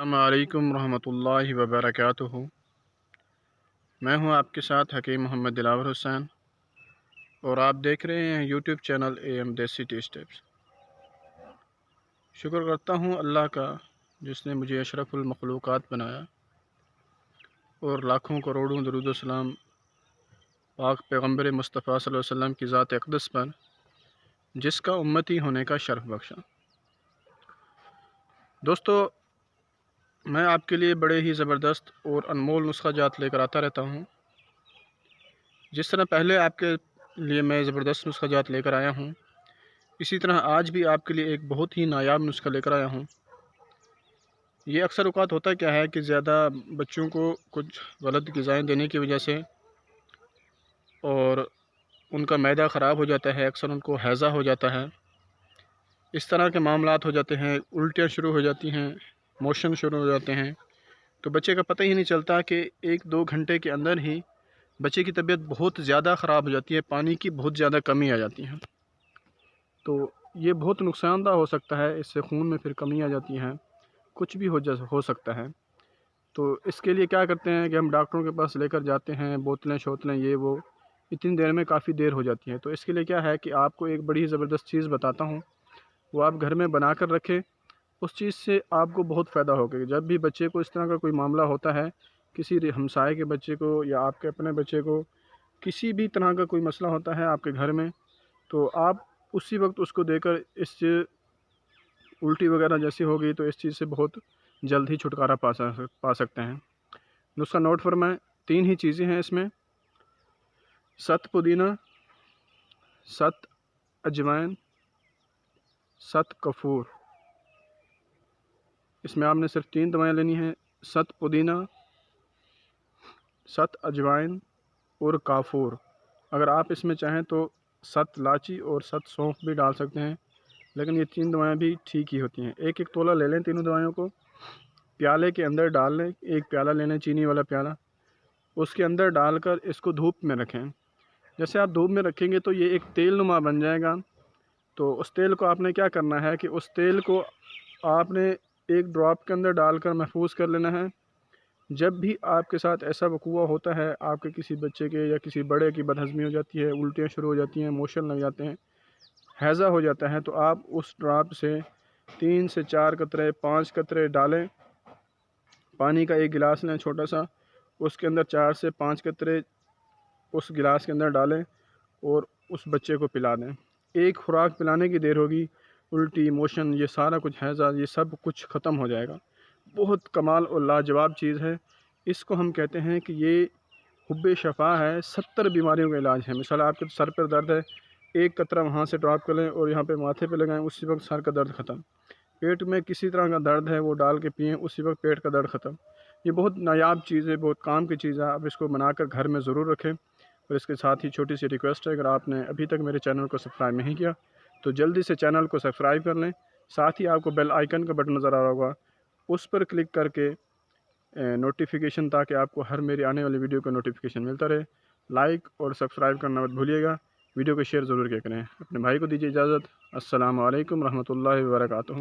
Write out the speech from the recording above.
السلام علیکم ورحمۃ اللہ وبرکاتہ۔ میں ہوں آپ کے ساتھ حکیم محمد دلاور حسین، اور آپ دیکھ رہے ہیں یوٹیوب چینل اے ایم دیسی ٹی اسٹیپس۔ شکر کرتا ہوں اللہ کا جس نے مجھے اشرف المخلوقات بنایا، اور لاکھوں کروڑوں درود و سلام پاک پیغمبر مصطفیٰ صلی اللہ علیہ وسلم کی ذات اقدس پر، جس کا امتی ہونے کا شرف بخشا۔ دوستو، میں آپ کے لیے بڑے ہی زبردست اور انمول نسخہ جات لے کر آتا رہتا ہوں۔ جس طرح پہلے آپ کے لیے میں زبردست نسخہ جات لے کر آیا ہوں، اسی طرح آج بھی آپ کے لیے ایک بہت ہی نایاب نسخہ لے کر آیا ہوں۔ یہ اکثر اوقات ہوتا کیا ہے کہ زیادہ بچوں کو کچھ غلط غذائیں دینے کی وجہ سے اور ان کا معدہ خراب ہو جاتا ہے، اکثر ان کو ہیضہ ہو جاتا ہے، اس طرح کے معاملات ہو جاتے ہیں، الٹیاں شروع ہو جاتی ہیں، موشن شروع ہو جاتے ہیں، تو بچے کا پتہ ہی نہیں چلتا کہ 1-2 گھنٹے کے اندر ہی بچے کی طبیعت بہت زیادہ خراب ہو جاتی ہے، پانی کی بہت زیادہ کمی آ جاتی ہے۔ تو یہ بہت نقصان دہ ہو سکتا ہے، اس سے خون میں پھر کمی آ جاتی ہیں، کچھ بھی ہو سکتا ہے۔ تو اس کے لیے کیا کرتے ہیں کہ ہم ڈاکٹروں کے پاس لے کر جاتے ہیں، بوتلیں شوتلیں یہ وہ، اتنی دیر میں کافی دیر ہو جاتی ہے۔ تو اس کے لیے کیا ہے کہ آپ کو ایک بڑی زبردست چیز بتاتا ہوں، وہ آپ گھر میں بنا کر رکھیں۔ اس چیز سے آپ کو بہت فائدہ ہوگا۔ جب بھی بچے کو اس طرح کا کوئی معاملہ ہوتا ہے، کسی ہمسائے کے بچے کو یا آپ کے اپنے بچے کو کسی بھی طرح کا کوئی مسئلہ ہوتا ہے آپ کے گھر میں، تو آپ اسی وقت اس کو دے کر اس سے الٹی وغیرہ جیسی ہوگی تو اس چیز سے بہت جلد ہی چھٹکارا پا سکتے ہیں۔ نسخہ نوٹ فرمائیں، 3 ہی چیزیں ہیں اس میں: 7 پودینہ، 7 اجوائن، 7 کافور۔ اس میں آپ نے صرف 3 دوائیں لینی ہیں: 7 پودینہ، 7 اجوائن اور کافور۔ اگر آپ اس میں چاہیں تو 7 لاچی اور 7 سونف بھی ڈال سکتے ہیں، لیکن یہ 3 دوائیں بھی ٹھیک ہی ہوتی ہیں۔ ایک تولہ لے لیں، تینوں دوائیوں کو پیالے کے اندر ڈال لیں، ایک پیالہ لے لیں، چینی والا پیالہ، اس کے اندر ڈال کر اس کو دھوپ میں رکھیں۔ جیسے آپ دھوپ میں رکھیں گے تو یہ ایک تیل نما بن جائے گا۔ تو اس تیل کو آپ نے کیا کرنا ہے کہ اس تیل کو آپ نے ایک ڈراپ کے اندر ڈال کر محفوظ کر لینا ہے۔ جب بھی آپ کے ساتھ ایسا وقوع ہوتا ہے، آپ کے کسی بچے کے یا کسی بڑے کی بدہضمی ہو جاتی ہے، الٹیاں شروع ہو جاتی ہیں، موشن لگ جاتے ہیں، ہیضہ ہو جاتا ہے، تو آپ اس ڈراپ سے 3 سے 4 قطرے 5 قطرے ڈالیں۔ پانی کا ایک گلاس لیں چھوٹا سا، اس کے اندر 4 سے 5 قطرے اس گلاس کے اندر ڈالیں اور اس بچے کو پلا دیں۔ ایک خوراک پلانے کی دیر ہوگی، الٹی، موشن، یہ سارا کچھ ہیضہ، یہ سب کچھ ختم ہو جائے گا۔ بہت کمال اور لاجواب چیز ہے۔ اس کو ہم کہتے ہیں کہ یہ حب شفا ہے، 70 بیماریوں کا علاج ہے۔ مثال آپ کے سر پر درد ہے، ایک قطرہ وہاں سے ڈراپ کر لیں اور یہاں پہ ماتھے پہ لگائیں، اسی وقت سر کا درد ختم۔ پیٹ میں کسی طرح کا درد ہے وہ ڈال کے پئیں، اسی وقت پیٹ کا درد ختم۔ یہ بہت نایاب چیز ہے، بہت کام کی چیز ہے۔ آپ اس کو بنا کر گھر میں ضرور رکھیں۔ اور اس کے ساتھ ہی چھوٹی سی ریکویسٹ ہے، اگر آپ نے ابھی تک میرے چینل کو سبسکرائب نہیں کیا تو جلدی سے چینل کو سبسکرائب کر لیں۔ ساتھ ہی آپ کو بیل آئیکن کا بٹن نظر آ رہا ہوگا، اس پر کلک کر کے نوٹیفیکیشن، تاکہ آپ کو ہر میری آنے والی ویڈیو کا نوٹیفیکیشن ملتا رہے۔ لائک اور سبسکرائب کرنا مت بھولیے گا، ویڈیو کو شیئر ضرور کیا کریں۔ اپنے بھائی کو دیجیے اجازت۔ السلام علیکم ورحمۃ اللہ وبرکاتہ۔